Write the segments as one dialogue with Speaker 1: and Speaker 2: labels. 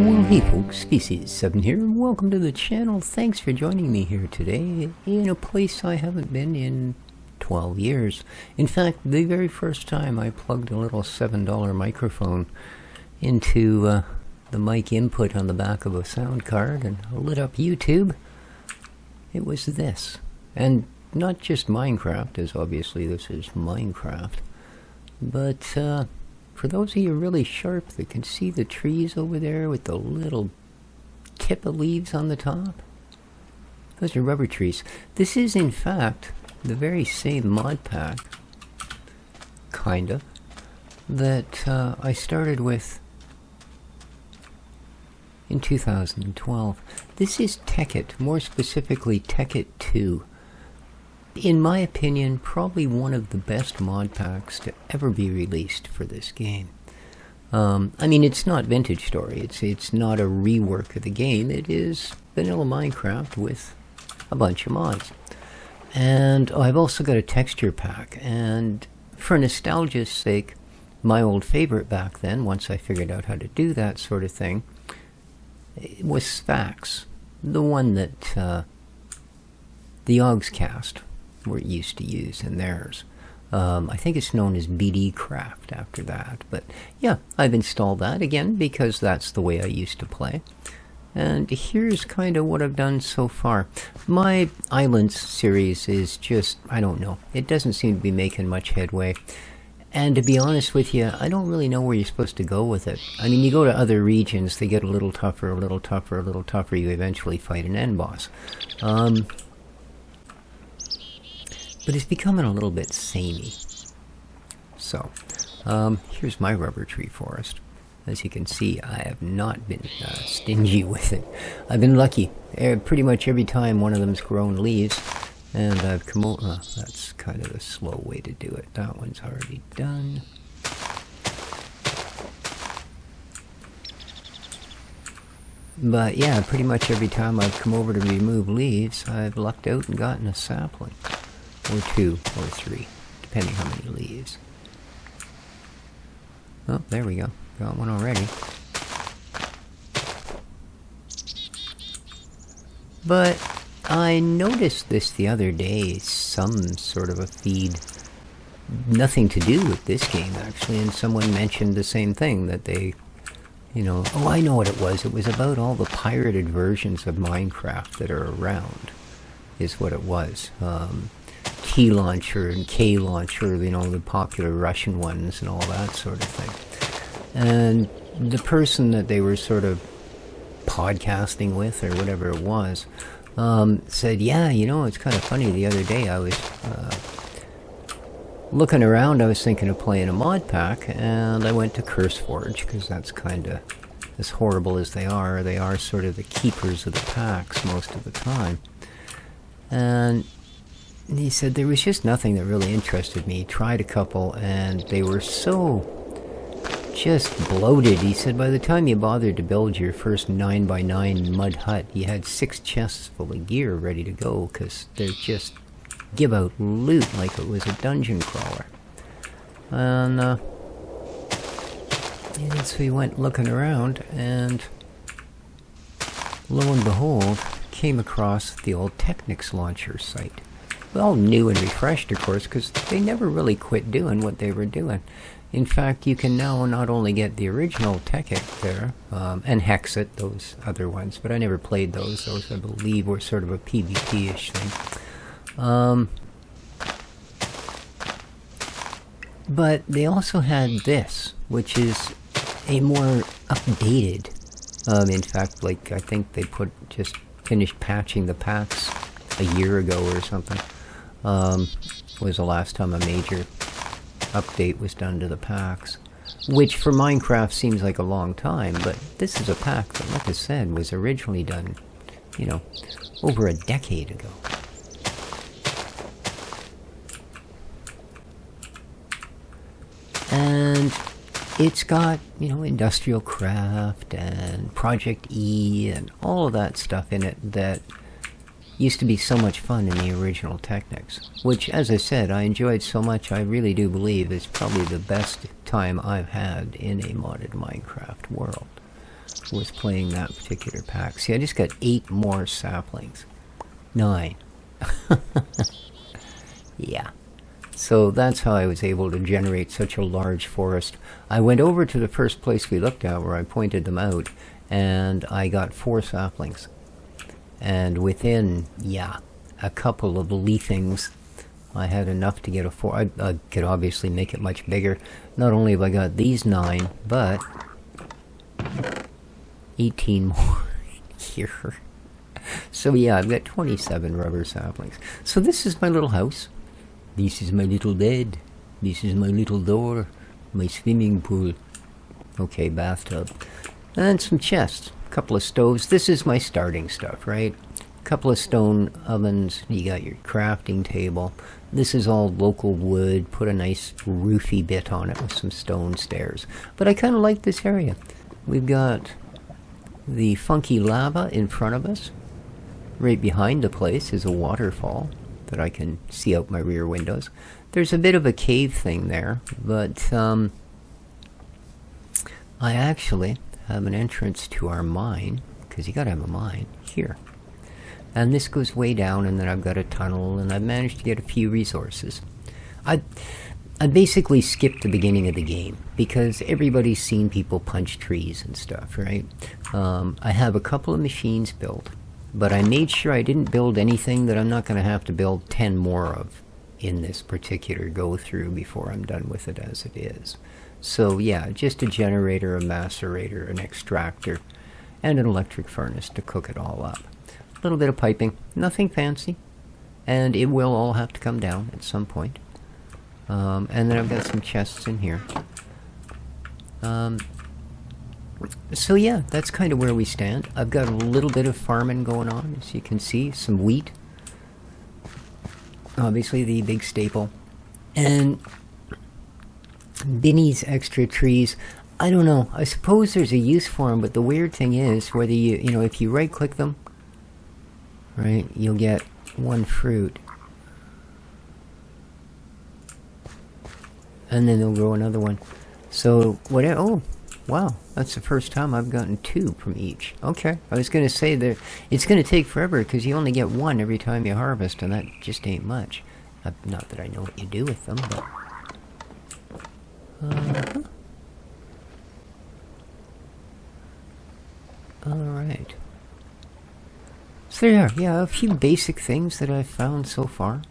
Speaker 1: Well, hey folks, Species7 here, and welcome to the channel. Thanks for joining me here today in a place I haven't been in 12 years. In fact, the very first time I plugged a little $7 microphone into the mic input on the back of a sound card and lit up YouTube, it was this. And not just Minecraft, as obviously this is Minecraft, but for those of you really sharp that can see the trees over there with the little tip of leaves on the top, those are rubber trees. This is in fact the very same mod pack, kinda, that I started with in 2012. This is Tekkit, more specifically Tekkit 2. In my opinion, probably one of the best mod packs to ever be released for this game. I mean, it's not Vintage Story, it's not a rework of the game, it is vanilla Minecraft with a bunch of mods. And I've also got a texture pack, and for nostalgia's sake, my old favorite back then, once I figured out how to do that sort of thing, was Sphax, the one that the Ogscast were used to use in theirs. I think it's known as BD Craft after that, but yeah, I've installed that again because that's the way I used to play. And here's kind of what I've done so far. My Islands series is just, I don't know, it doesn't seem to be making much headway. And to be honest with you, I don't really know where you're supposed to go with it. I mean, you go to other regions, they get a little tougher, a little tougher, a little tougher, you eventually fight an end boss. But it's becoming a little bit samey. So, here's my rubber tree forest. As you can see, I have not been stingy with it. I've been lucky. Pretty much every time one of them's grown leaves, and I've come over. That's kind of a slow way to do it. That one's already done. But yeah, pretty much every time I've come over to remove leaves, I've lucked out and gotten a sapling. Or 2, or 3, depending how many leaves. Oh, there we go. Got one already. But I noticed this the other day, some sort of a feed. Nothing to do with this game, actually, and someone mentioned the same thing, that they, you know, oh, I know what it was. It was about all the pirated versions of Minecraft that are around, is what it was. T launcher and K launcher, you know, the popular Russian ones and all that sort of thing. And the person that they were sort of podcasting with, or whatever it was, said, yeah, you know, it's kind of funny, the other day I was looking around, I was thinking of playing a mod pack, and I went to CurseForge, because that's kind of, as horrible as they are sort of the keepers of the packs most of the time. And he said there was just nothing that really interested me. He tried a couple, and they were so just bloated. He said by the time you bothered to build your first 9x9 mud hut, you had 6 chests full of gear ready to go, because they just give out loot like it was a dungeon crawler. And so we went looking around, and lo and behold, came across the old Technics launcher site. Well, new and refreshed, of course, because they never really quit doing what they were doing. In fact, you can now not only get the original Tekkit there, and Hexit, those other ones, but I never played those. Those, I believe, were sort of a PvP-ish thing. But they also had this, which is a more updated, in fact, like, I think they just finished patching the packs a year ago or something. Was the last time a major update was done to the packs, which for Minecraft seems like a long time, but this is a pack that, like I said, was originally done, you know, over a decade ago. And it's got, you know, Industrial Craft and Project E and all of that stuff in it that used to be so much fun in the original Technics, which, as I said, I enjoyed so much. I really do believe it's probably the best time I've had in a modded Minecraft world. was playing that particular pack. See, I just got 8 more saplings. 9. Yeah. So that's how I was able to generate such a large forest. I went over to the first place we looked at where I pointed them out, and I got 4 saplings. And within, a couple of leafings, I had enough to get a 4. I could obviously make it much bigger. Not only have I got these 9, but 18 more here. So yeah, I've got 27 rubber saplings. So this is my little house. This is my little bed. This is my little door. My swimming pool. Okay, bathtub. And some chests. A couple of stoves. This is my starting stuff, right? A couple of stone ovens. You got your crafting table. This is all local wood. Put a nice roofy bit on it with some stone stairs. But I kind of like this area. We've got the funky lava in front of us. Right behind the place is a waterfall that I can see out my rear windows. There's a bit of a cave thing there, but I actually have an entrance to our mine, because you gotta have a mine, here. And this goes way down, and then I've got a tunnel, and I've managed to get a few resources. I basically skipped the beginning of the game, because everybody's seen people punch trees and stuff, right? I have a couple of machines built, but I made sure I didn't build anything that I'm not going to have to build 10 more of in this particular go-through before I'm done with it as it is. So yeah, just a generator, a macerator, an extractor, and an electric furnace to cook it all up. A little bit of piping, nothing fancy, and it will all have to come down at some point. And then I've got some chests in here. So yeah, that's kind of where we stand. I've got a little bit of farming going on, as you can see. Some wheat. Obviously the big staple. And Binny's extra trees. I don't know. I suppose there's a use for them, but the weird thing is, whether you know, if you right-click them, right, you'll get 1 fruit. And then they'll grow another one. So, whatever. Oh, wow. That's the first time I've gotten 2 from each. Okay. I was going to say that it's going to take forever because you only get 1 every time you harvest, and that just ain't much. Not that I know what you do with them, but... Alright. So there are, yeah, a few basic things that I've found so far.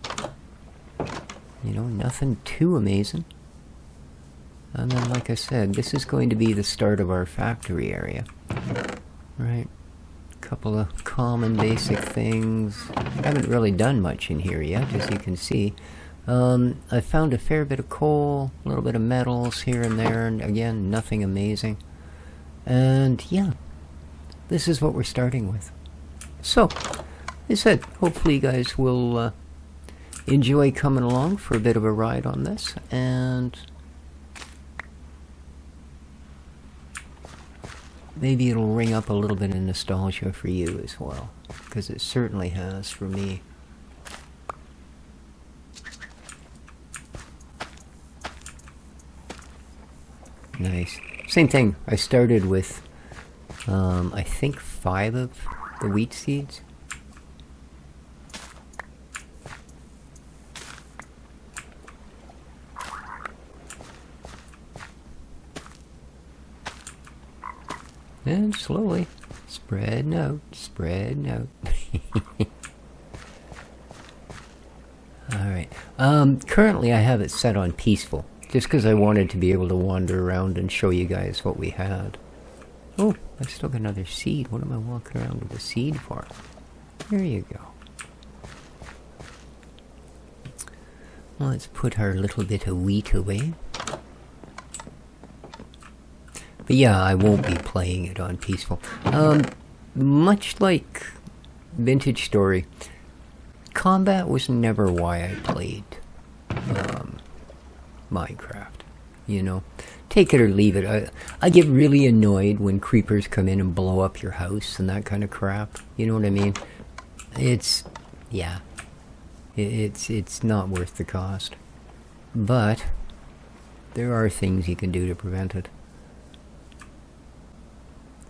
Speaker 1: You know, nothing too amazing. And then, like I said, this is going to be the start of our factory area. Right. Couple of common basic things. Haven't really done much in here yet, as you can see. I found a fair bit of coal, a little bit of metals here and there, and again, nothing amazing. And yeah, this is what we're starting with. So, as I said, hopefully you guys will enjoy coming along for a bit of a ride on this, and maybe it'll ring up a little bit of nostalgia for you as well, because it certainly has for me. Nice. Same thing. I started with, I think 5 of the wheat seeds. And slowly, spreading out, spreading out. Alright. Currently I have it set on peaceful, just because I wanted to be able to wander around and show you guys what we had. Oh, I still got another seed. What am I walking around with a seed for? There you go. Well, let's put our little bit of wheat away. But yeah, I won't be playing it on peaceful. Much like Vintage Story, combat was never why I played Minecraft. You know, take it or leave it. I get really annoyed when creepers come in and blow up your house and that kind of crap. You know what I mean? It's, yeah, it's not worth the cost. But there are things you can do to prevent it.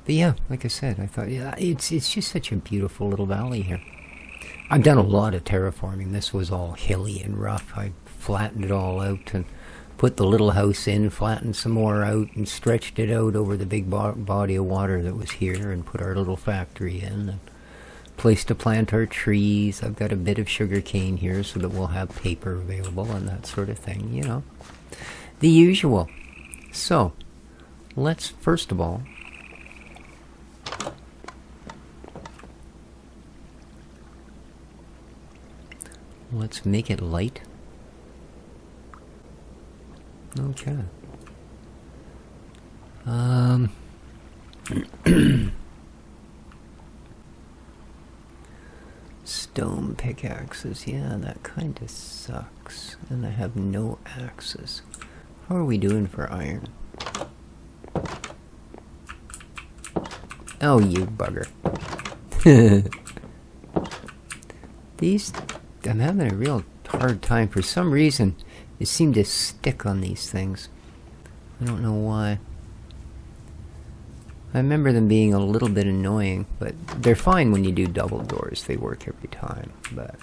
Speaker 1: But yeah, like I said, I thought, yeah, it's just such a beautiful little valley here. I've done a lot of terraforming. This was all hilly and rough. I flattened it all out and put the little house in, flattened some more out, and stretched it out over the big body of water that was here, and put our little factory in, and place to plant our trees. I've got a bit of sugar cane here so that we'll have paper available and that sort of thing, you know. The usual. So, let's first of all let's make it light. Okay. Stone pickaxes, yeah, that kind of sucks. And I have no axes. How are we doing for iron? Oh, you bugger. These, I'm having a real hard time. For some reason, they seem to stick on these things. I don't know why. I remember them being a little bit annoying, but they're fine when you do double doors. They work every time, but...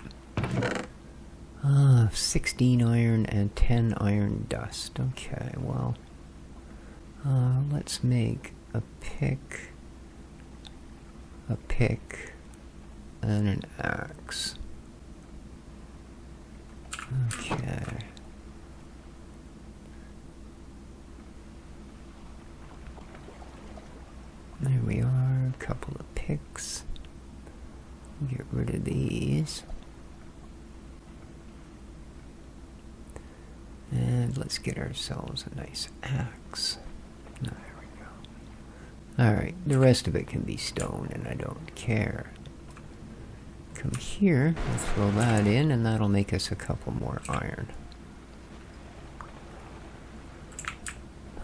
Speaker 1: 16 iron and 10 iron dust. Okay, well... let's make a pick, and an axe. Okay. There we are, a couple of picks. Get rid of these. And let's get ourselves a nice axe. There we go. Alright, the rest of it can be stone, and I don't care. Come here, we'll throw that in, and that'll make us a couple more iron.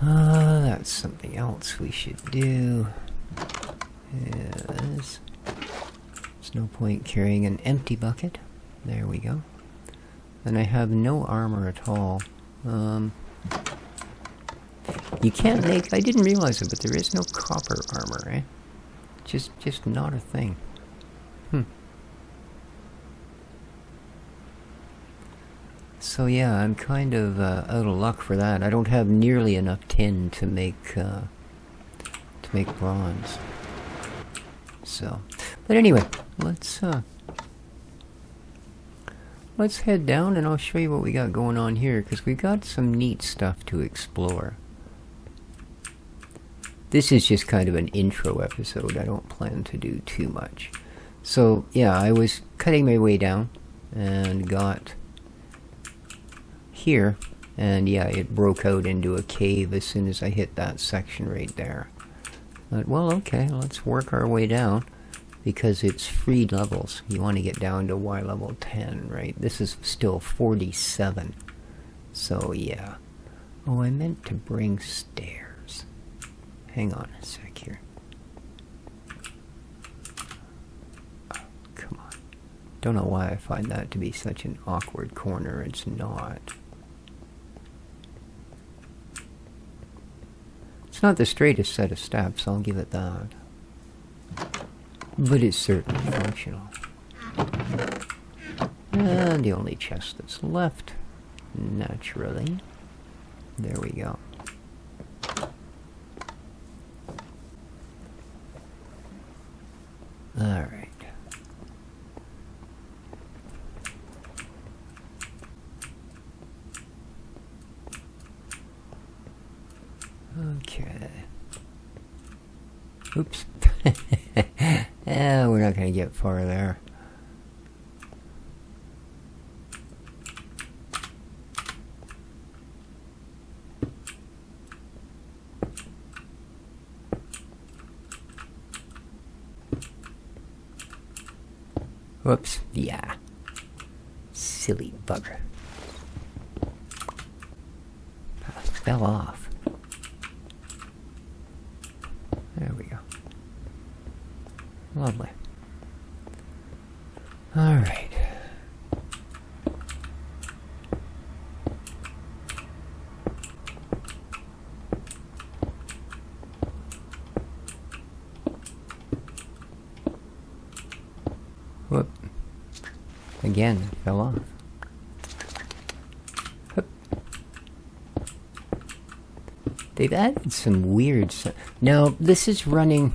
Speaker 1: That's something else we should do. Yes. There's no point carrying an empty bucket. There we go. And I have no armor at all. You can't make... I didn't realize it, but there is no copper armor, eh? Just not a thing. So yeah, I'm kind of out of luck for that. I don't have nearly enough tin to make bronze. So, but anyway, let's head down and I'll show you what we got going on here, because we got some neat stuff to explore. This is just kind of an intro episode. I don't plan to do too much. So yeah, I was cutting my way down and got here, and yeah, it broke out into a cave as soon as I hit that section right there. But, well, okay, let's work our way down, because it's free levels. You want to get down to Y level 10, right? This is still 47. So, yeah. Oh, I meant to bring stairs. Hang on a sec here. Oh, come on. Don't know why I find that to be such an awkward corner. It's not. It's not the straightest set of steps, I'll give it that. But it's certainly functional. And the only chest that's left, naturally. There we go. Alright. Okay. Oops. We're not going to get far there. Whoops. Yeah. Silly bugger. Fell off. There we go. Lovely. All right. Again, it fell off. Hup. They've added some weird stuff. Now, this is running...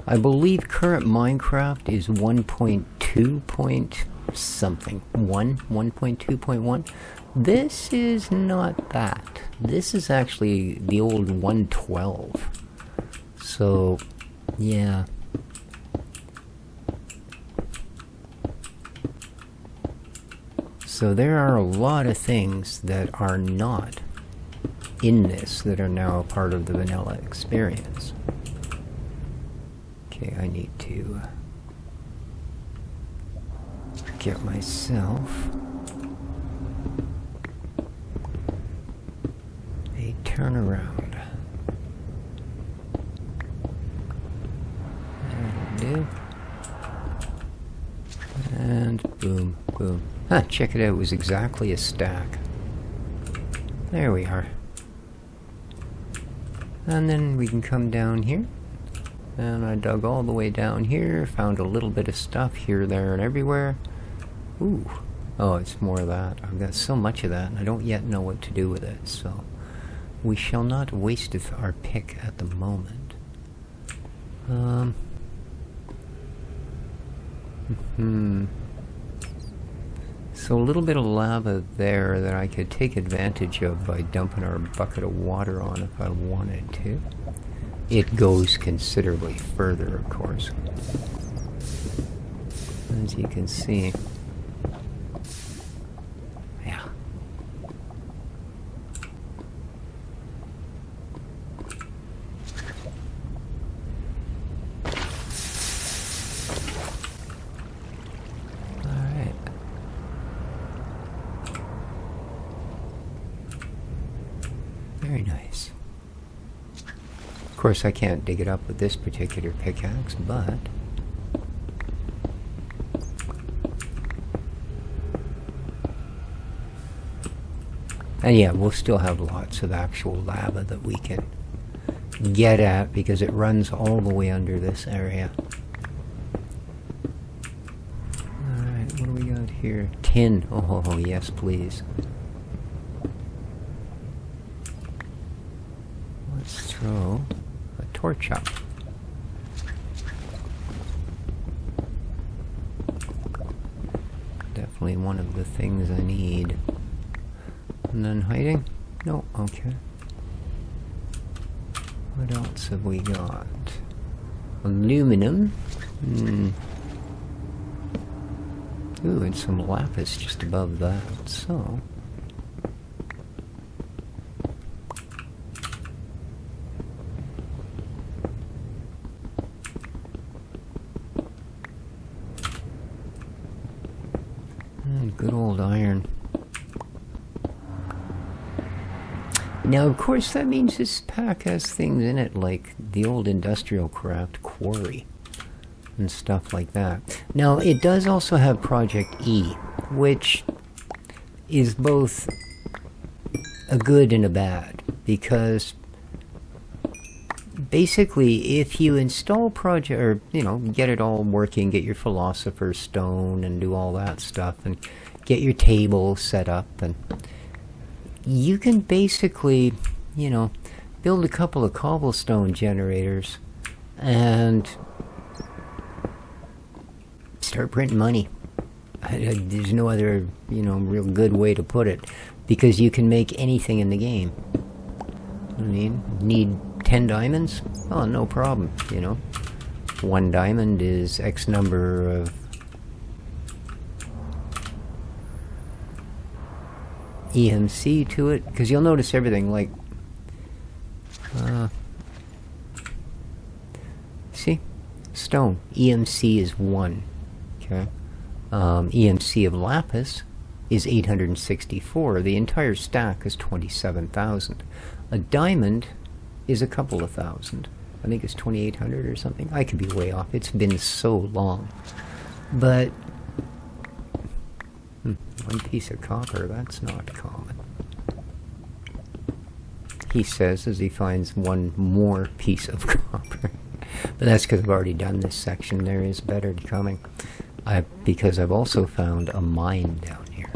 Speaker 1: I believe current Minecraft is 1.2 point something. 1.2.1. This is not that. This is actually the old 1.12. So, yeah. So there are a lot of things that are not in this that are now a part of the vanilla experience. Okay, I need to get myself a turnaround. That'll do. And boom, boom. Huh, check it out, it was exactly a stack. There we are. And then we can come down here. And I dug all the way down here, found a little bit of stuff here, there, and everywhere. Ooh. Oh, it's more of that. I've got so much of that, and I don't yet know what to do with it, so... We shall not waste our pick at the moment. So a little bit of lava there that I could take advantage of by dumping our bucket of water on if I wanted to. It goes considerably further, of course. As you can see. Yeah. Alright. Very nice. Of course, I can't dig it up with this particular pickaxe, but... And yeah, we'll still have lots of actual lava that we can get at, because it runs all the way under this area. Alright, what do we got here? Tin. Oh, yes, please. Let's throw a torch up. Definitely one of the things I need. And then hiding? No, okay. What else have we got? Aluminum. Ooh, and some lapis just above that, so... And good old iron. Now, of course, that means this pack has things in it like the old industrial craft quarry and stuff like that. Now, it does also have Project E, which is both a good and a bad, because basically, if you install Project, or, you know, get it all working, get your Philosopher's Stone and do all that stuff, and get your table set up, and you can basically, you know, build a couple of cobblestone generators and start printing money. There's no other, you know, real good way to put it, because you can make anything in the game. I mean, need 10 diamonds? Oh, no problem, you know. 1 diamond is X number of EMC to it, because you'll notice everything like see, stone EMC is 1, okay. EMC of lapis is 864. The entire stack is 27,000. A diamond is a couple of thousand. I think it's 2,800 or something. I could be way off. It's been so long, but 1 piece of copper, that's not common. He says as he finds 1 more piece of copper. But that's because I've already done this section. There is better coming. Because I've also found a mine down here.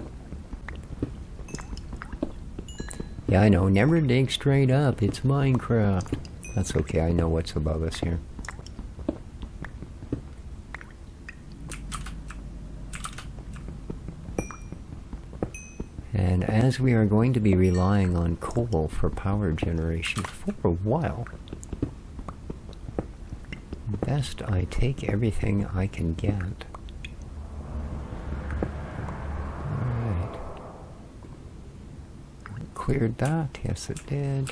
Speaker 1: Yeah, I know, never dig straight up, it's Minecraft. That's okay, I know what's above us here. And as we are going to be relying on coal for power generation for a while, best I take everything I can get. Alright. Cleared that? Yes, it did.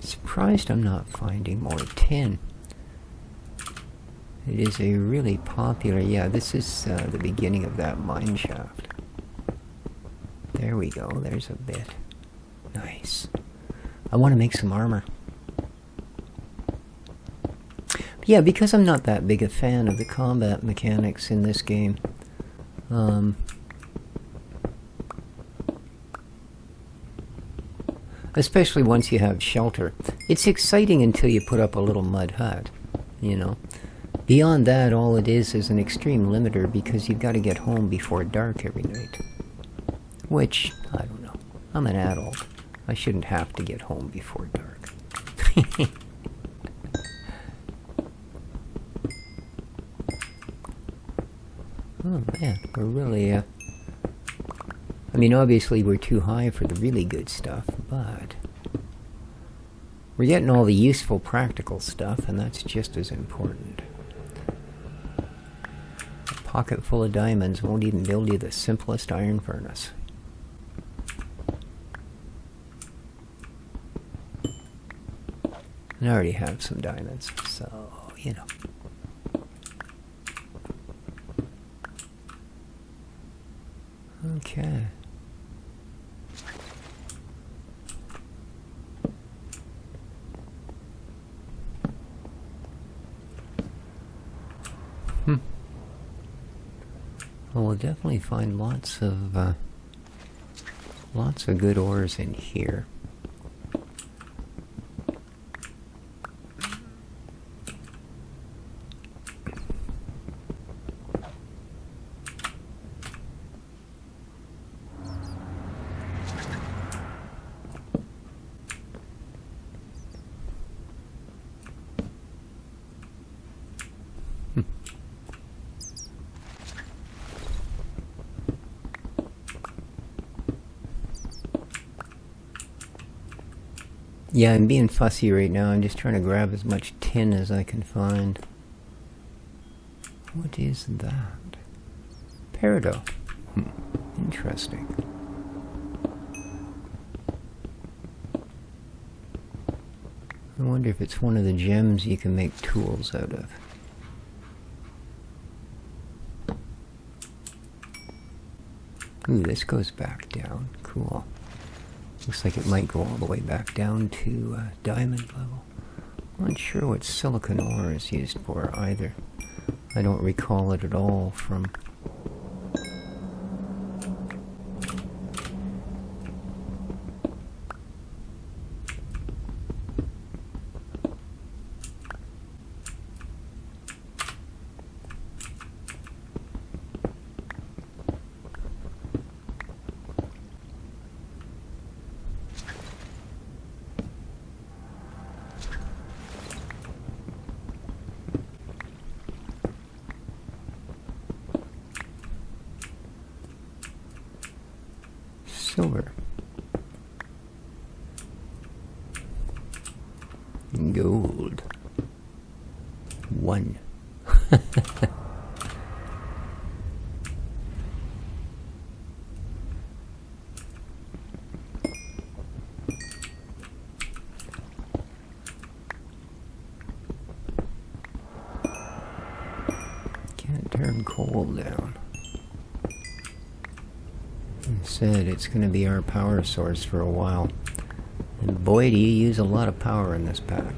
Speaker 1: Surprised I'm not finding more tin. It is a really popular... Yeah, this is the beginning of that mine shaft. There we go, there's a bit. Nice. I want to make some armor. Yeah, because I'm not that big a fan of the combat mechanics in this game. Especially once you have shelter. It's exciting until you put up a little mud hut, you know. Beyond that, all it is an extreme limiter because you've got to get home before dark every night. Which, I don't know. I'm an adult. I shouldn't have to get home before dark. Oh man, we're really, I mean, obviously we're too high for the really good stuff, but we're getting all the useful, practical stuff, and that's just as important. A pocket full of diamonds won't even build you the simplest iron furnace. And I already have some diamonds, so, you know. Okay. Well, we'll definitely find lots of good ores in here. Yeah, I'm being fussy right now. I'm just trying to grab as much tin as I can find. What is that? Peridot. Interesting. I wonder if it's one of the gems you can make tools out of. Ooh, this goes back down. Cool. Looks like it might go all the way back down to diamond level. I'm not sure what silicon ore is used for either. I don't recall it at all from... silver. Gold. 1. Can't turn coal down. Said it's going to be our power source for a while. And boy, do you use a lot of power in this pack.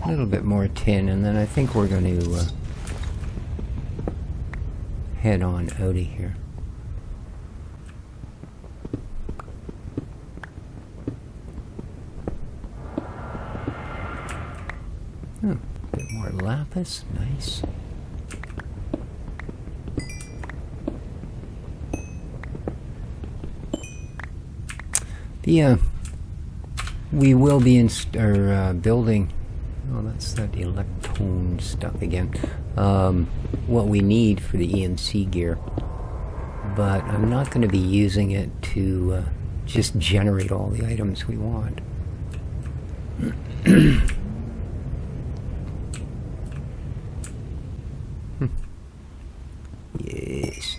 Speaker 1: A little bit more tin, and then I think we're going to head on out of here. Oh, a bit more lapis, nice. Yeah, we will be building. Oh, that's that electron stuff again. What we need for the EMC gear, but I'm not going to be using it to just generate all the items we want. Yes.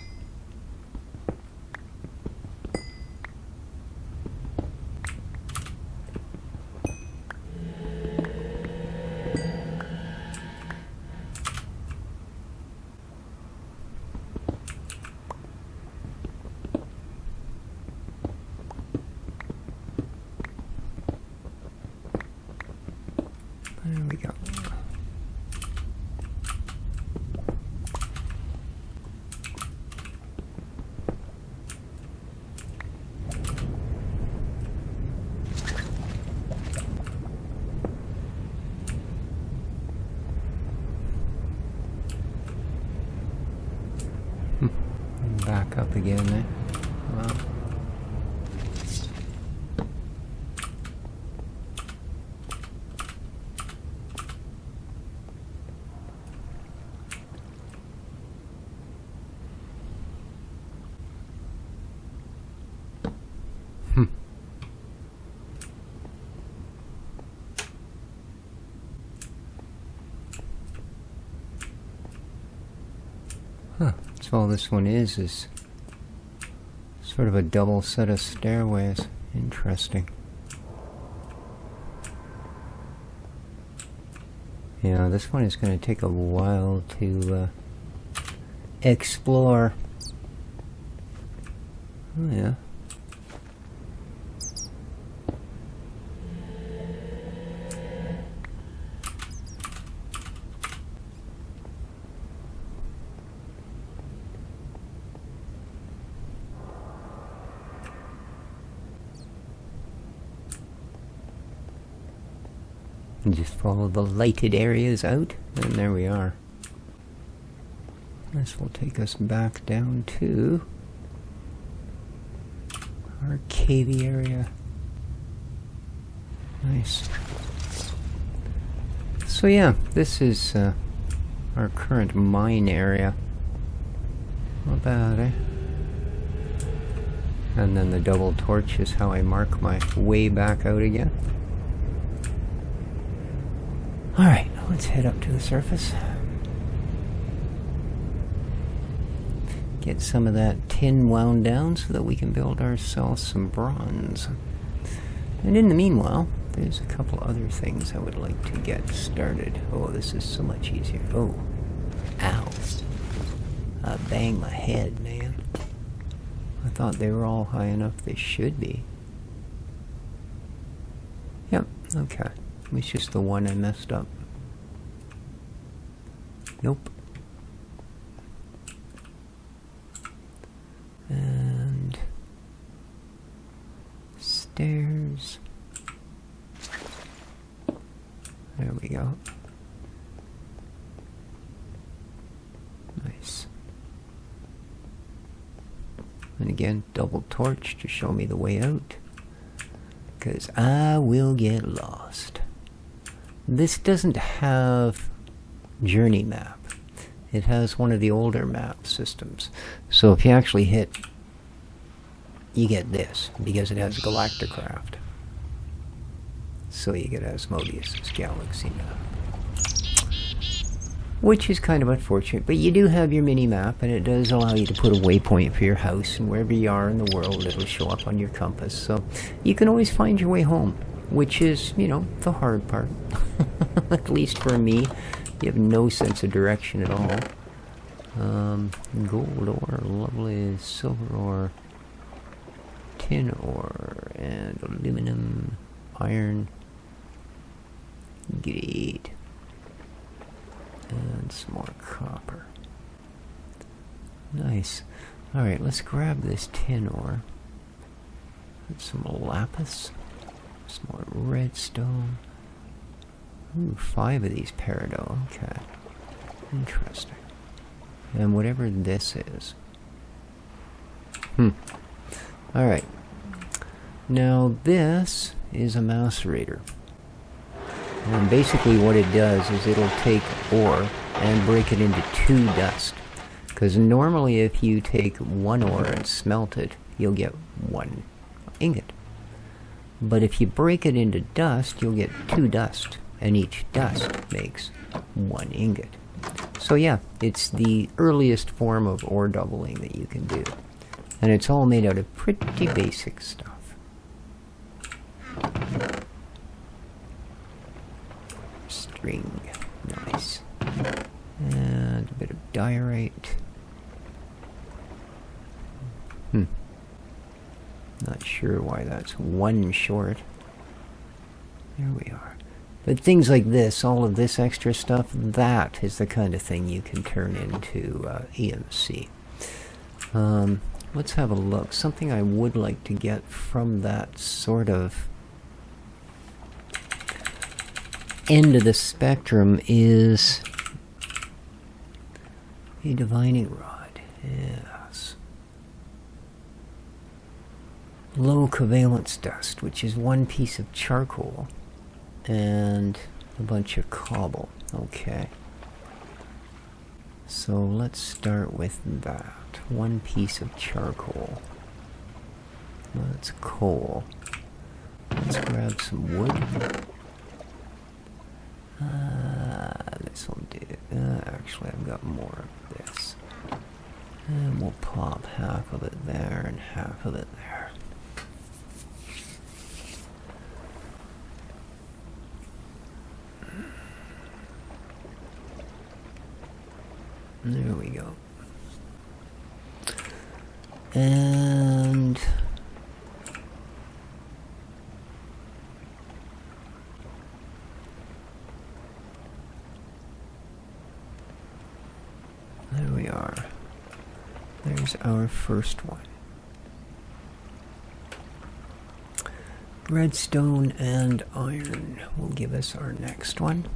Speaker 1: There we go. Back up again, eh? Wow. Huh, that's all this one is sort of a double set of stairways. Interesting. Yeah, this one is going to take a while to explore. Oh yeah. And just follow the lighted areas out, and there we are. This will take us back down to our cavey area. Nice. So yeah, this is our current mine area. Not bad, eh? And then the double torch is how I mark my way back out again. Alright, let's head up to the surface. Get some of that tin wound down so that we can build ourselves some bronze. And in the meanwhile, there's a couple other things I would like to get started. Oh, this is so much easier. Oh, ow. I banged my head, man. I thought they were all high enough. They should be. Yep, okay. It's just the one I messed up. Nope. And stairs. There we go. Nice. And again, double torch to show me the way out, because I will get lost. This doesn't have journey map. It has one of the older map systems. So if you actually hit, you get this, because it has Galacticraft. So you get Asmodeus' galaxy map. Which is kind of unfortunate, but you do have your mini-map, and it does allow you to put a waypoint for your house, and wherever you are in the world, it'll show up on your compass. So you can always find your way home. Which is, you know, the hard part. At least for me. You have no sense of direction at all. Gold ore, lovely, silver ore, tin ore, and aluminum, iron. Great. Nice. Alright, let's grab this tin ore. Some lapis. Some more redstone. Ooh, 5 of these peridot. Okay. Interesting. And whatever this is. Alright. Now this is a macerator. And basically what it does is it'll take ore and break it into 2 dust. Because normally if you take 1 ore and smelt it, you'll get 1 ingot. But if you break it into dust, you'll get 2 dust. And each dust makes 1 ingot. So yeah, it's the earliest form of ore doubling that you can do. And it's all made out of pretty basic stuff. String. Nice. And a bit of diorite. Not sure why that's 1 short. There we are. But things like this, all of this extra stuff, that is the kind of thing you can turn into EMC. Let's have a look. Something I would like to get from that sort of end of the spectrum is a divining rod. Yes. Low covalence dust, which is 1 piece of charcoal and a bunch of cobble. Okay. So let's start with that. 1 piece of charcoal. That's coal. Let's grab some wood. This will do. Actually, I've got more of this. And we'll pop half of it there and half of it there. There we go. And there we are. There's our first one. Redstone and iron will give us our next one.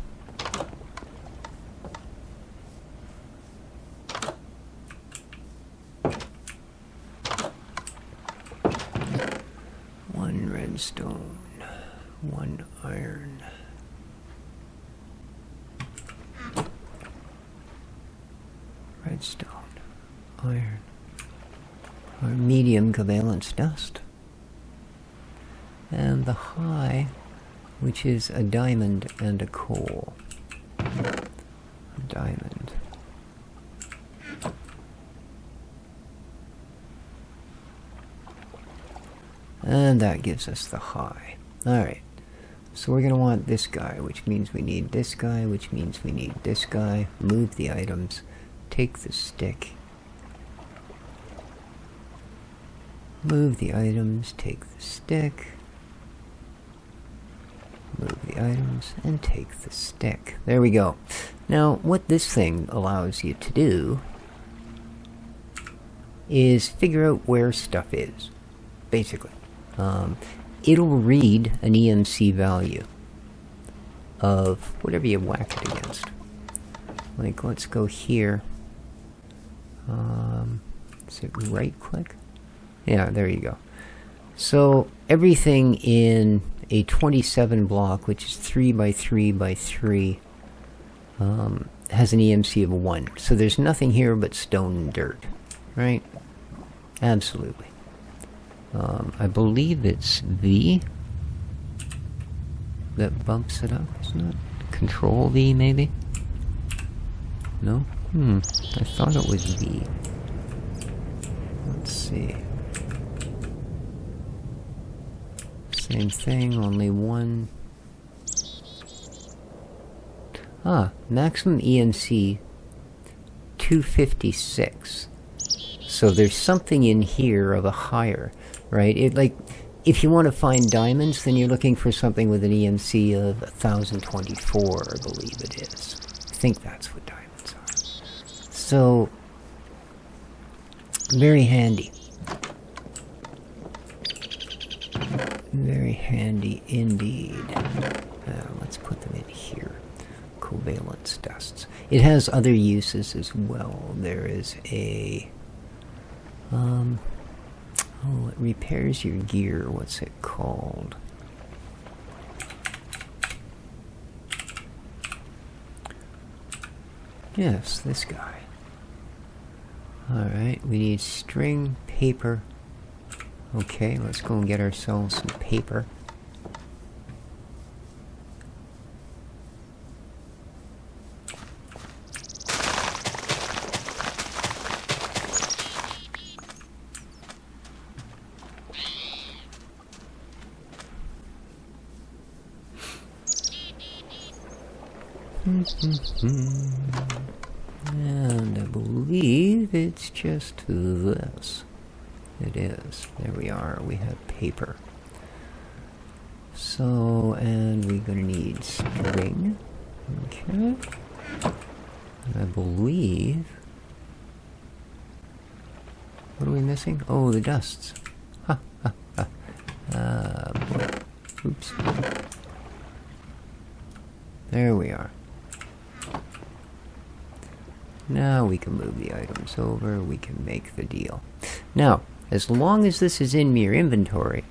Speaker 1: Redstone, 1 iron. Redstone, iron. Our medium covalence dust. And the high, which is a diamond and a coal. A diamond. And that gives us the high. Alright. So we're going to want this guy, which means we need this guy, which means we need this guy. Move the items. Take the stick. Move the items. Take the stick. Move the items. And take the stick. There we go. Now, what this thing allows you to do is figure out where stuff is. Basically. It'll read an EMC value of whatever you whack it against. Like, let's go here. Is it right click? Yeah, there you go. So everything in a 27 block, which is 3 by 3 by 3, has an EMC of 1. So there's nothing here but stone and dirt, right? Absolutely. I believe it's V that bumps it up, isn't it? Control V, maybe? No? I thought it was V. Let's see. Same thing, only 1. Maximum EMC 256. So there's something in here of a higher, right? If you want to find diamonds, then you're looking for something with an EMC of 1024, I believe it is. I think that's what diamonds are. So Very handy. Very handy indeed. Let's put them in here. Covalence dusts. It has other uses as well. There is a... oh, it repairs your gear. What's it called? Yes, this guy. Alright, we need string, paper. Okay, let's go and get ourselves some paper. And I believe it's just this. It is. There we are. We have paper. So, and we're going to need string. Okay. I believe... What are we missing? Oh, the dusts. Ha, ha, ha. Boy. Oops. There we are. Now we can move the items over, we can make the deal. Now, as long as this is in your inventory,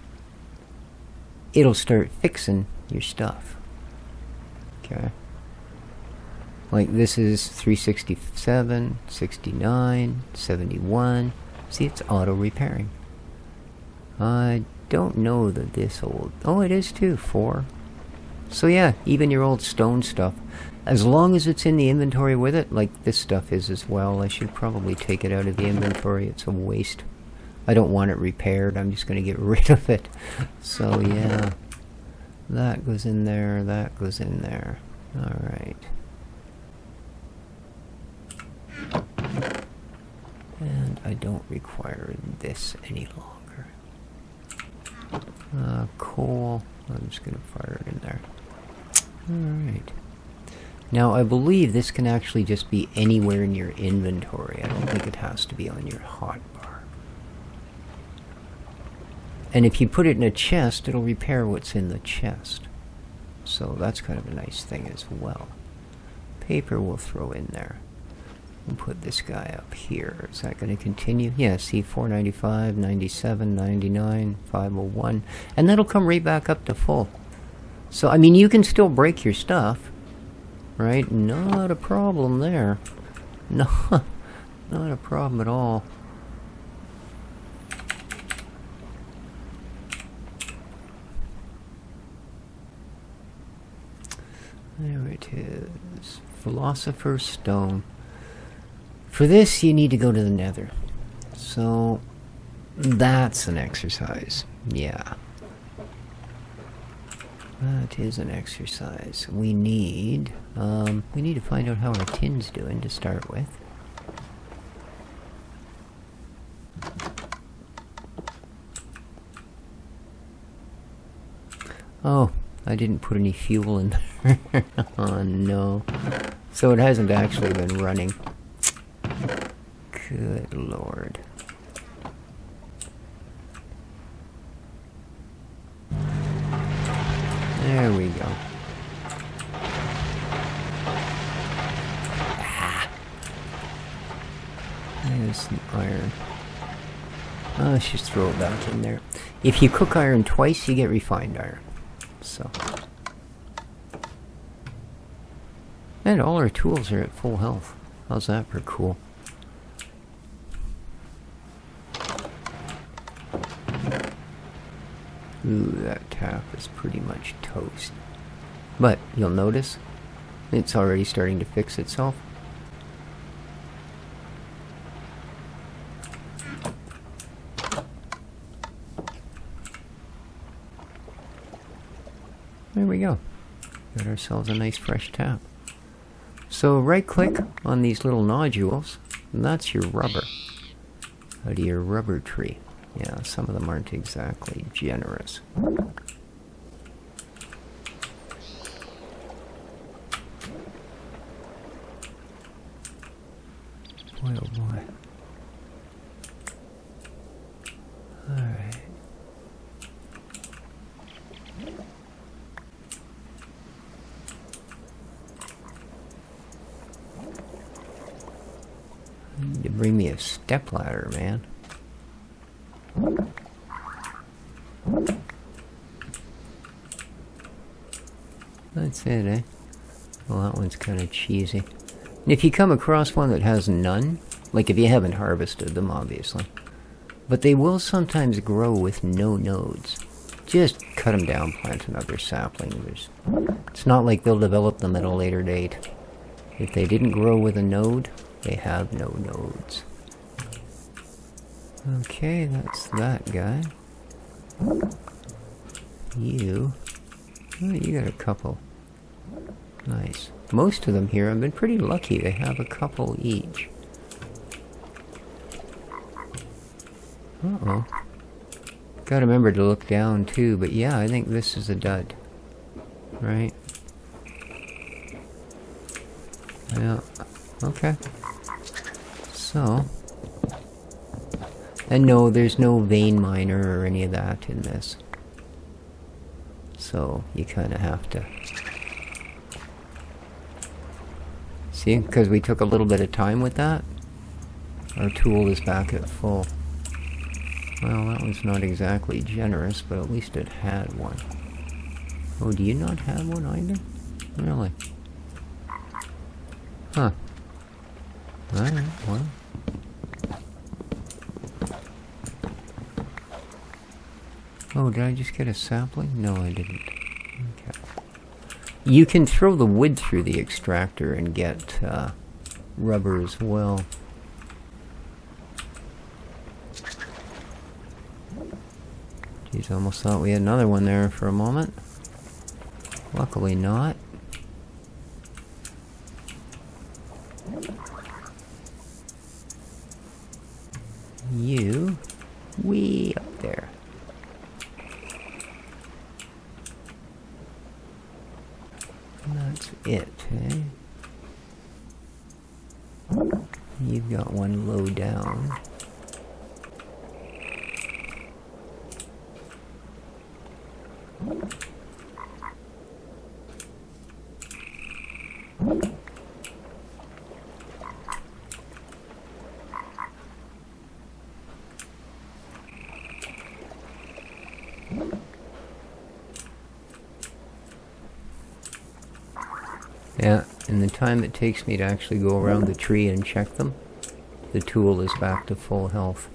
Speaker 1: it'll start fixing your stuff. Okay? Like this is 367, 69, 71. See, it's auto-repairing. I don't know that this old... Oh, it is too, 4. So yeah, even your old stone stuff. As long as it's in the inventory with it, like this stuff is as well. I should probably take it out of the inventory. It's a waste. I don't want it repaired. I'm just going to get rid of it. So yeah, that goes in there. That goes in there. Alright. And I don't require this any longer. Coal. I'm just going to fire it in there. Alright. Now, I believe this can actually just be anywhere in your inventory. I don't think it has to be on your hotbar. And if you put it in a chest, it'll repair what's in the chest. So that's kind of a nice thing as well. Paper we'll throw in there. We'll put this guy up here. Is that going to continue? Yeah, see, 495, 97, 99, 501. And that'll come right back up to full. So, I mean, you can still break your stuff. Right? Not a problem there. No, not a problem at all. There it is. Philosopher's Stone. For this, you need to go to the Nether. So, that's an exercise. Yeah. That is an exercise. We need to find out how our tin's doing to start with. Oh, I didn't put any fuel in there. Oh no. So it hasn't actually been running. Good lord. There we go. Ah. There's some iron. Oh, let's just throw it back in there. If you cook iron twice, you get refined iron. So. And all our tools are at full health. How's that for cool? Ooh, that tap is pretty much toast. But you'll notice it's already starting to fix itself. There we go. Got ourselves a nice fresh tap. So right click on these little nodules, and that's your rubber. Out of your rubber tree. Yeah, some of them aren't exactly generous. Boy, oh boy. Bring me a stepladder, man. That's it, eh? Well, that one's kind of cheesy. And if you come across one that has none, like if you haven't harvested them, obviously, but they will sometimes grow with no nodes. Just cut them down, plant another sapling. It's not like they'll develop them at a later date. If they didn't grow with a node, they have no nodes. Okay, that's that guy. You. Oh, you got a couple. Nice. Most of them here have been pretty lucky. They have a couple each. Uh-oh. Gotta remember to look down too, but yeah, I think this is a dud. Right? Yeah. Okay. So. And no, there's no vein miner or any of that in this. So, you kind of have to... See, because we took a little bit of time with that, our tool is back at full. Well, that was not exactly generous, but at least it had one. Oh, do you not have one either? Really? Huh. Alright, well. Oh, did I just get a sapling? No, I didn't. Okay. You can throw the wood through the extractor and get rubber as well. Geez, I almost thought we had another one there for a moment. Luckily not. You, way up there. That's it, eh? You've got one low down. Yeah, and the time it takes me to actually go around the tree and check them, the tool is back to full health.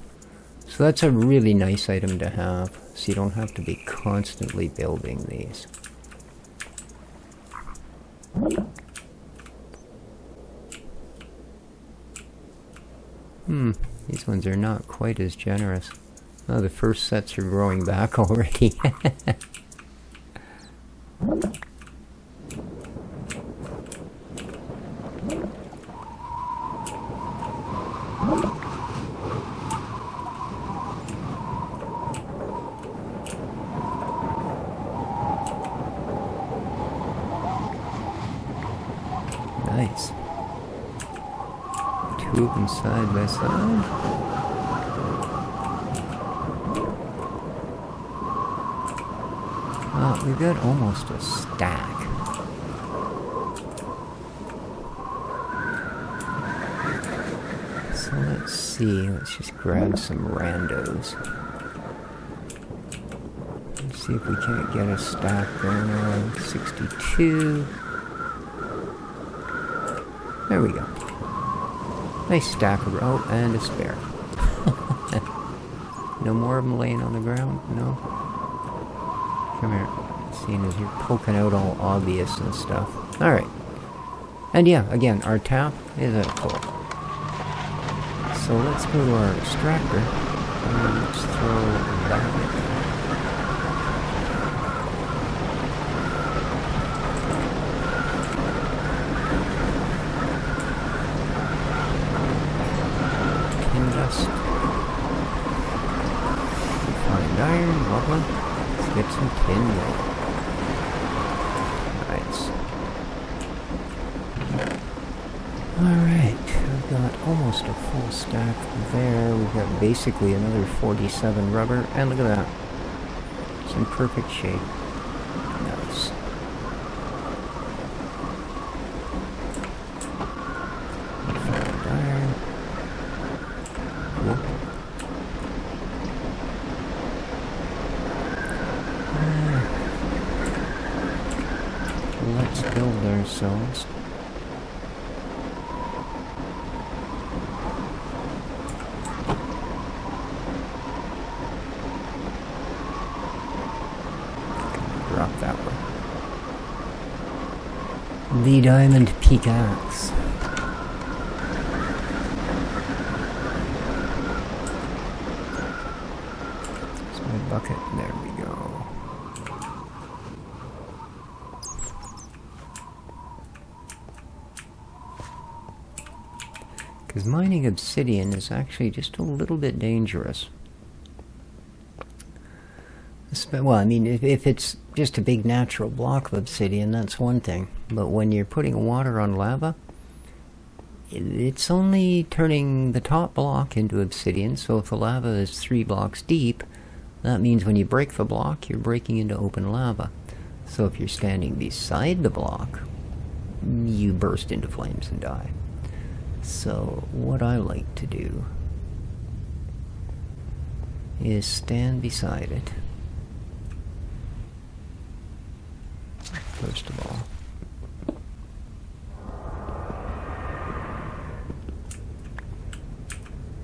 Speaker 1: So that's a really nice item to have, so you don't have to be constantly building these. These ones are not quite as generous. Oh, the first sets are growing back already. Nice. Two of them side by side. Oh, we've got almost a stack. So let's see, let's just grab some randos. Let's see if we can't get a stack going on. 62. There we go. Nice stack of... Oh, and a spare. No more of them laying on the ground? No? Come here. Seeing as you're poking out all obvious and stuff. Alright. And yeah, again, our tap is at full. So let's go to our extractor. And let's throw that in there. Refined iron, lovely. Let's get some tin there. Nice. Alright, we've got almost a full stack there. We've got basically another 47 rubber, and look at that. It's in perfect shape. Nice. Refined iron. let's build ourselves. Drop that one. The diamond pickaxe. It's my bucket. There we go. Because mining obsidian is actually just a little bit dangerous. Well, I mean, if it's just a big natural block of obsidian, that's one thing. But when you're putting water on lava, it's only turning the top block into obsidian. So if the lava is 3 blocks deep, that means when you break the block, you're breaking into open lava. So if you're standing beside the block, you burst into flames and die. So what I like to do is stand beside it. First of all.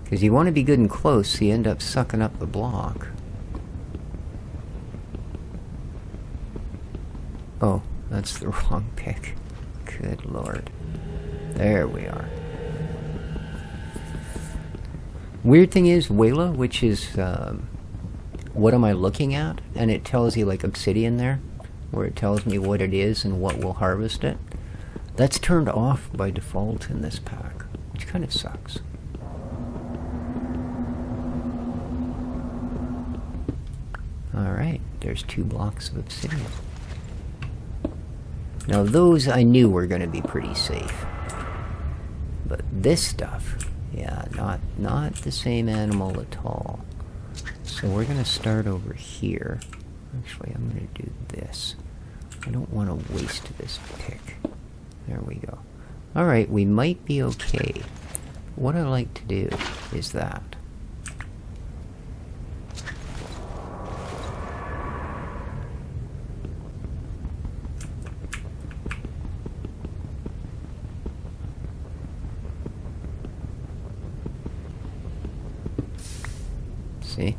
Speaker 1: Because you want to be good and close, so you end up sucking up the block. Oh, that's the wrong pick. Good lord. There we are. Weird thing is, Wayla, which is, what am I looking at? And it tells you, like, obsidian there, where it tells me what it is and what will harvest it. That's turned off by default in this pack, which kind of sucks. Alright, there's 2 blocks of obsidian. Now those I knew were going to be pretty safe. But this stuff, yeah, not the same animal at all. So we're going to start over here. Actually, I'm going to do this. I don't want to waste this pick. There we go. Alright, we might be okay. What I like to do is that. See?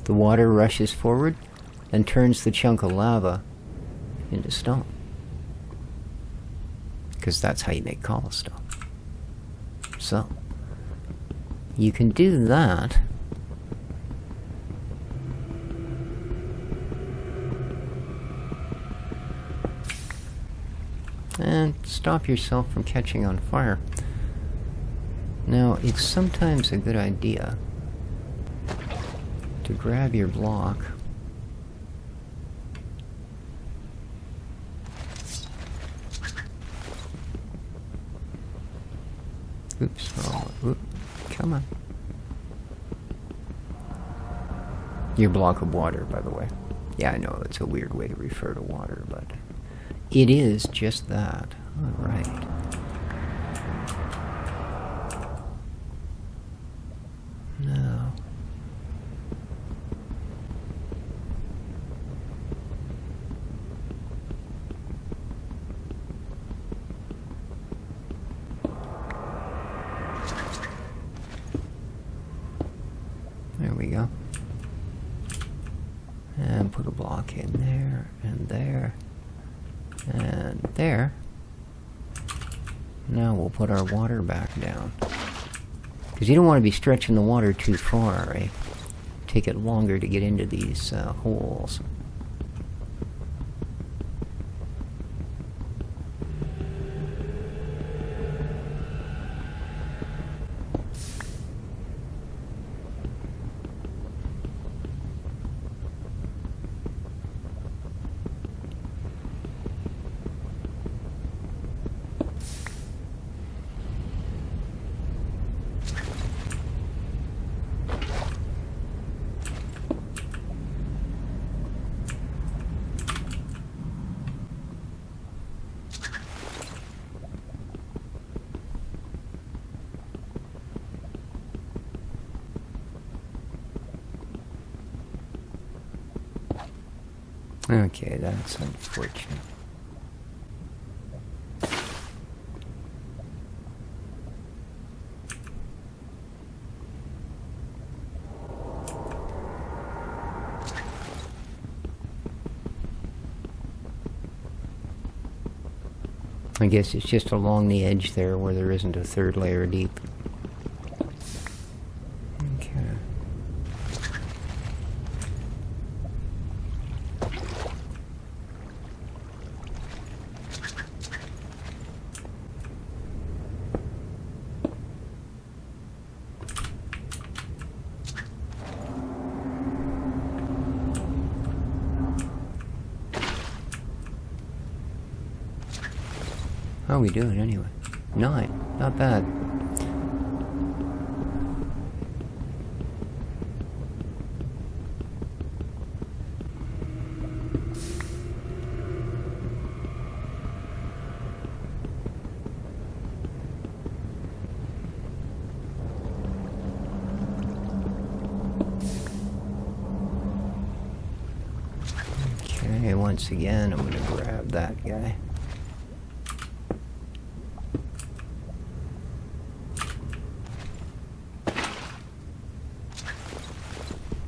Speaker 1: The water rushes forward and turns the chunk of lava into stone. Because that's how you make cobblestone. So, you can do that. And stop yourself from catching on fire. Now, it's sometimes a good idea to grab your block oops, oh, oop, come on. Your block of water, by the way. Yeah, I know, it's a weird way to refer to water, but it is just that. Alright. Now, there we go. And put a block in there, and there, and there. Now we'll put our water back down. Because you don't want to be stretching the water too far, right? Take it longer to get into these holes. Okay, that's unfortunate. I guess it's just along the edge there where there isn't a third layer deep. Okay. How are we doing anyway? 9. Not bad. Okay, once again, I'm gonna grab that guy.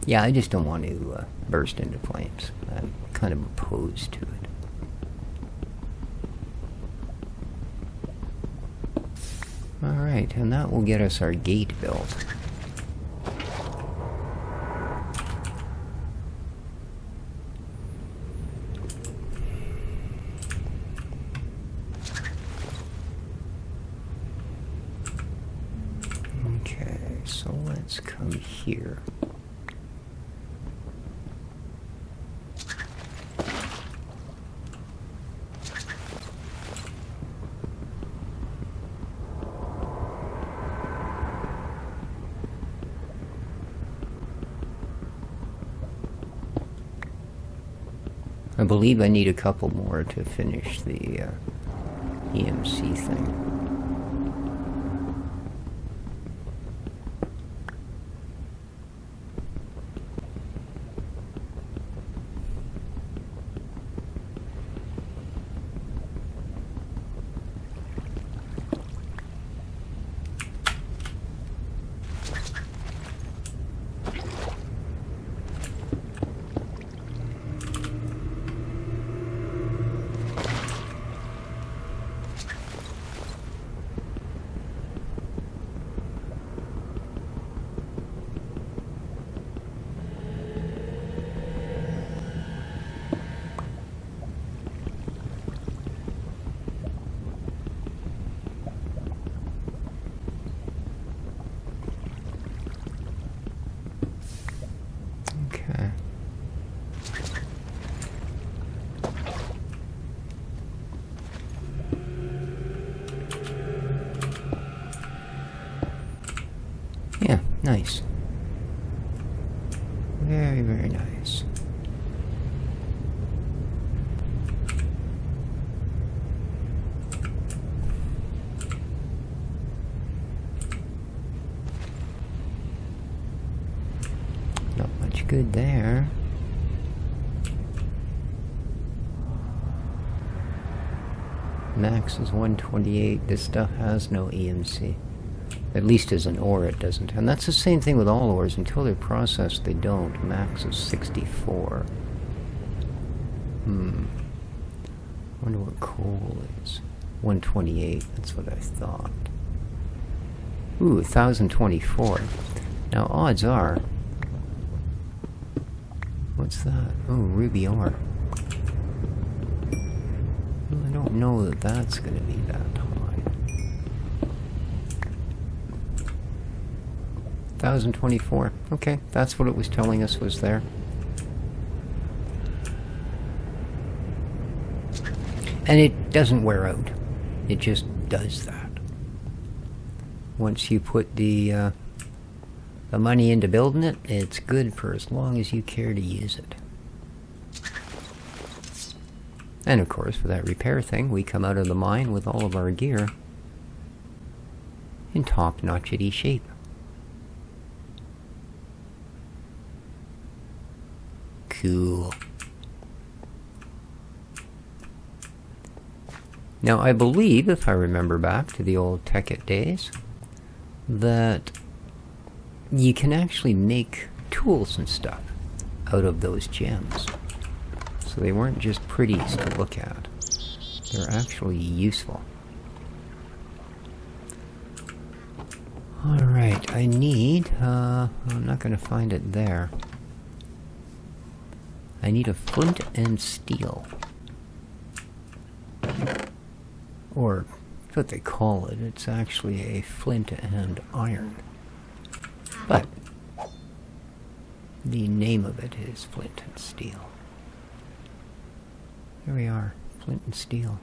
Speaker 1: Yeah, I just don't want to burst into flames. I'm kind of opposed to it. Alright, and that will get us our gate built. Okay, so let's come here. I believe I need a couple more to finish the EMC thing. Yeah, nice. Very, very nice. Not much good there. Max is 128. This stuff has no EMC. At least as an ore it doesn't. And that's the same thing with all ores. Until they're processed, they don't. Max is 64. Wonder what coal is. 128. That's what I thought. Ooh, 1024. Now, odds are... What's that? Oh, ruby ore. Well, I don't know that that's going to be that high. 1024. Okay, that's what it was telling us was there. And it doesn't wear out. It just does that. Once you put the money into building it, it's good for as long as you care to use it. And of course, for that repair thing, we come out of the mine with all of our gear in top-notchity shape. Cool. Now, I believe, if I remember back to the old Tekkit days, that you can actually make tools and stuff out of those gems. So they weren't just pretties to look at. They're actually useful. Alright, I need, I'm not gonna find it there. I need a flint and steel. Or, that's what they call it. It's actually a flint and iron. But, the name of it is flint and steel. Here we are, flint and steel.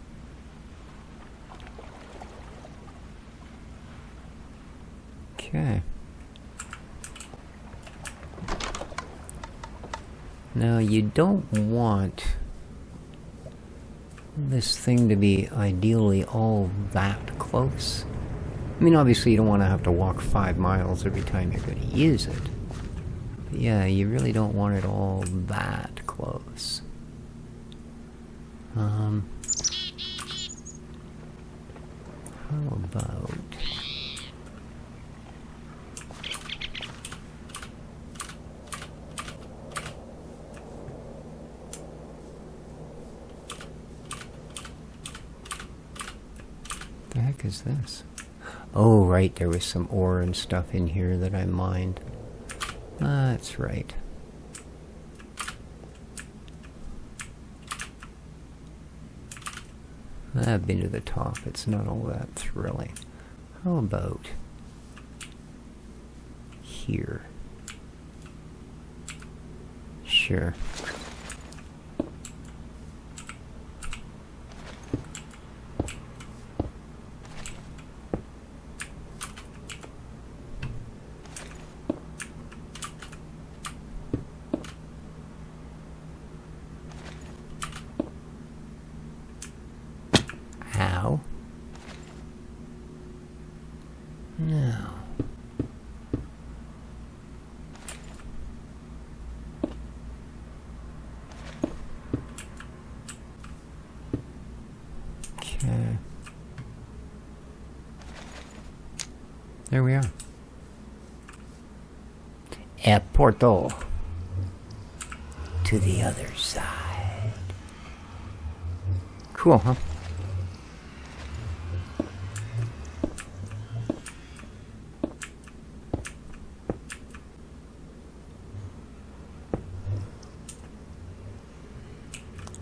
Speaker 1: Okay. Now you don't want this thing to be ideally all that close. I mean, obviously you don't want to have to walk 5 miles every time you're going to use it. But yeah, you really don't want it all that close. How about... the heck is this? Oh, right, there was some ore and stuff in here that I mined. That's right. I've been to the top. It's not all that thrilling. How about here? Sure. Ow. Now. Okay. There we are. A portal to the other side. Cool, huh?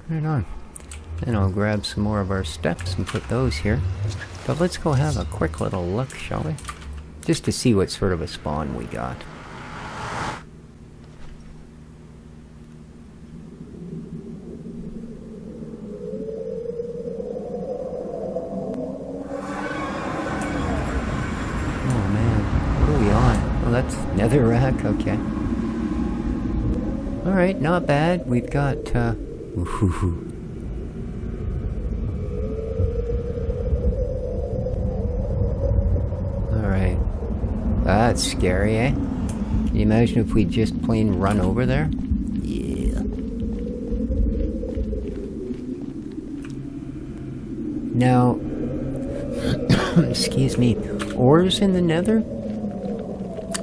Speaker 1: Right on. And I'll grab some more of our steps and put those here. But let's go have a quick little look, shall we? Just to see what sort of a spawn we got. Oh man, what are we on? Oh, that's netherrack, okay. Alright, not bad. We've got, ooh. Alright. That's scary, eh? Can you imagine if we just plain run over there? Yeah. Now, excuse me, ores in the Nether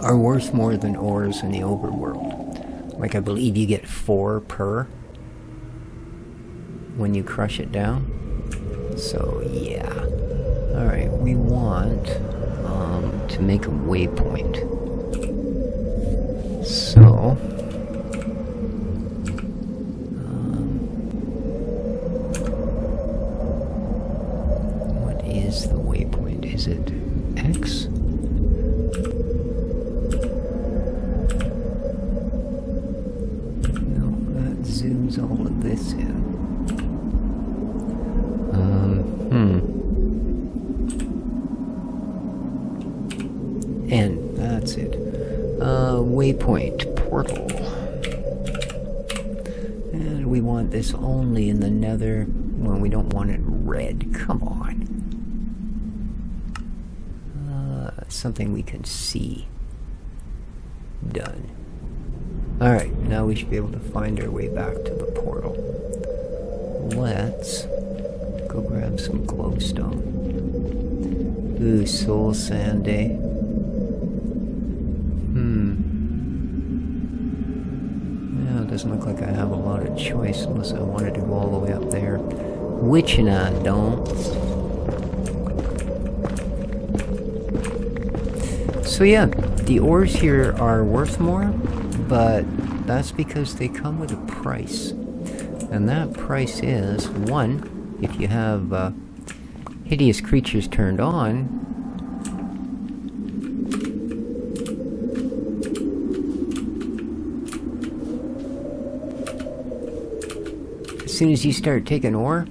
Speaker 1: are worth more than ores in the overworld. Like, I believe you get 4 per when you crush it down. So, yeah. Alright, we want to make a waypoint. So, what is the waypoint? Is it X? No, that zooms all of this in. And that's it. Waypoint portal. And we want this only in the Nether when we don't want it red. Come on. Something we can see. Done. Alright, now we should be able to find our way back to the portal. Let's go grab some glowstone. Ooh, soul sand, eh? Yeah, it doesn't look like I have a lot of choice unless I wanted to go all the way up there. Which and I don't. So yeah, the ores here are worth more, but that's because they come with a price. And that price is, one, if you have hideous creatures turned on, as soon as you start taking ore,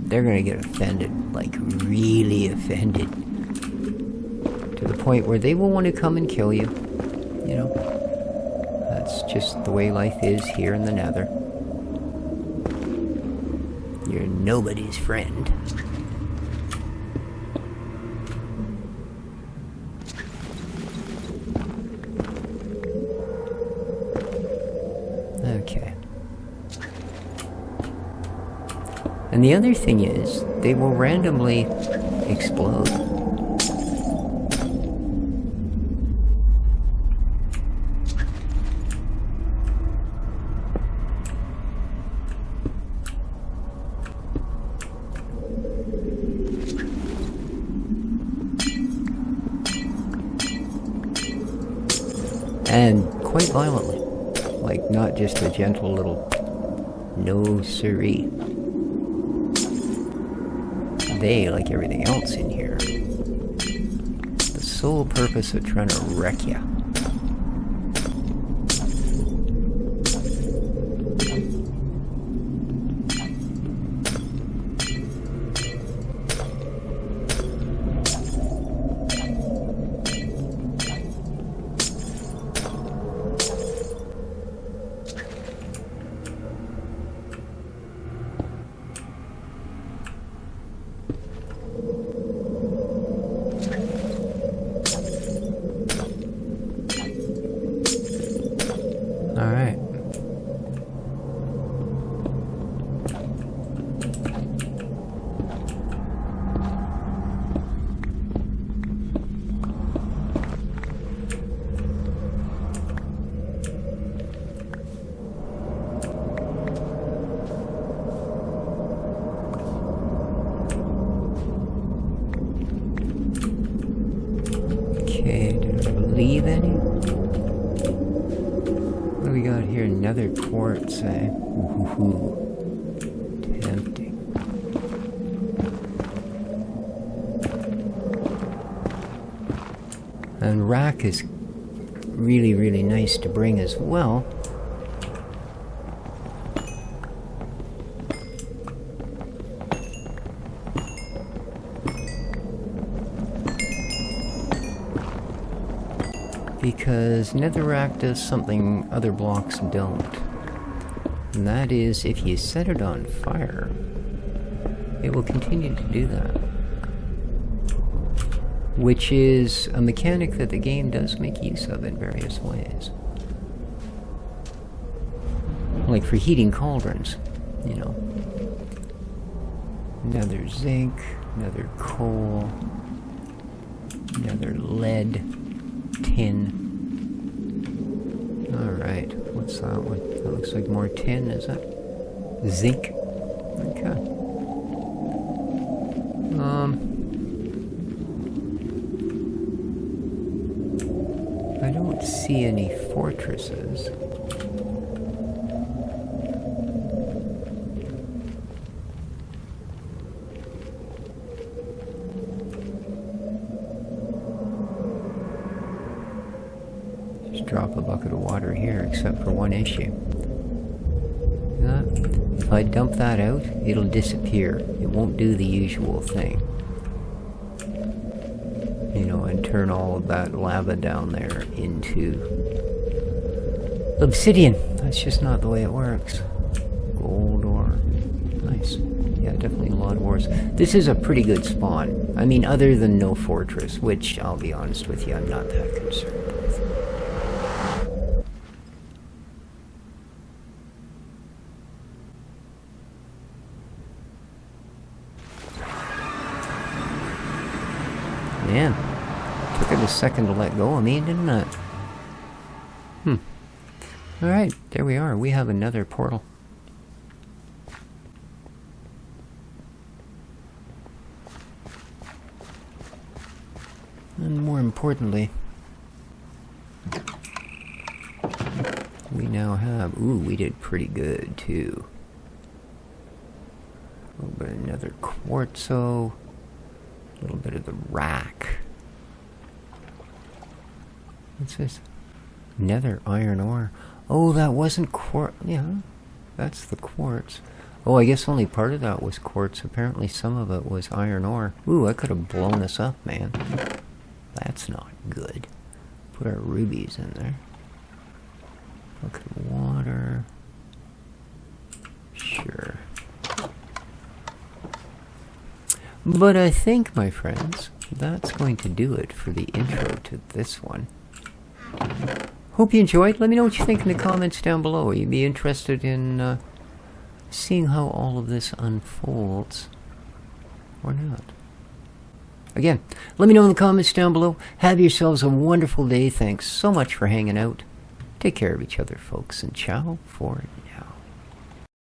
Speaker 1: they're gonna get offended, like really offended. To the point where they will want to come and kill you. You know, that's just the way life is here in the Nether. You're nobody's friend. Okay. And the other thing is, they will randomly explode. And quite violently. Like, not just a gentle little no siree. They, like everything else in here, the sole purpose of trying to wreck you. Alright. Okay, did I leave any? What do we got here? Nether quartz, eh? Ooh, tempting. And rack is really, really nice to bring as well. Because netherrack does something other blocks don't. And that is, if you set it on fire, it will continue to do that. Which is a mechanic that the game does make use of in various ways. Like for heating cauldrons, you know. Nether zinc, nether coal, nether lead, tin. Alright, what's that one? That looks like more tin, is it? Zinc. Okay. I don't see any fortresses. Drop a bucket of water here, except for one issue. If I dump that out, it'll disappear. It won't do the usual thing. You know, and turn all of that lava down there into obsidian. That's just not the way it works. Gold ore. Nice. Yeah, definitely a lot of ores. This is a pretty good spawn. I mean, other than no fortress, which, I'll be honest with you, I'm not that concerned with. Man, took it a second to let go of me, didn't it? Alright, there we are. We have another portal. And more importantly, we now have... Ooh, we did pretty good, too. A little bit of nether quartzo. A little bit of the rack. What's this? Nether iron ore. Oh, that wasn't quartz. Yeah, that's the quartz. Oh, I guess only part of that was quartz. Apparently some of it was iron ore. Ooh, I could have blown this up, man. That's not good. Put our rubies in there. Bucket of water. Sure. But I think, my friends, that's going to do it for the intro to this one. Hope you enjoyed. Let me know what you think in the comments down below. You'd be interested in seeing how all of this unfolds, or not. Again, let me know in the comments down below. Have yourselves a wonderful day. Thanks so much for hanging out. Take care of each other, folks, and ciao for now.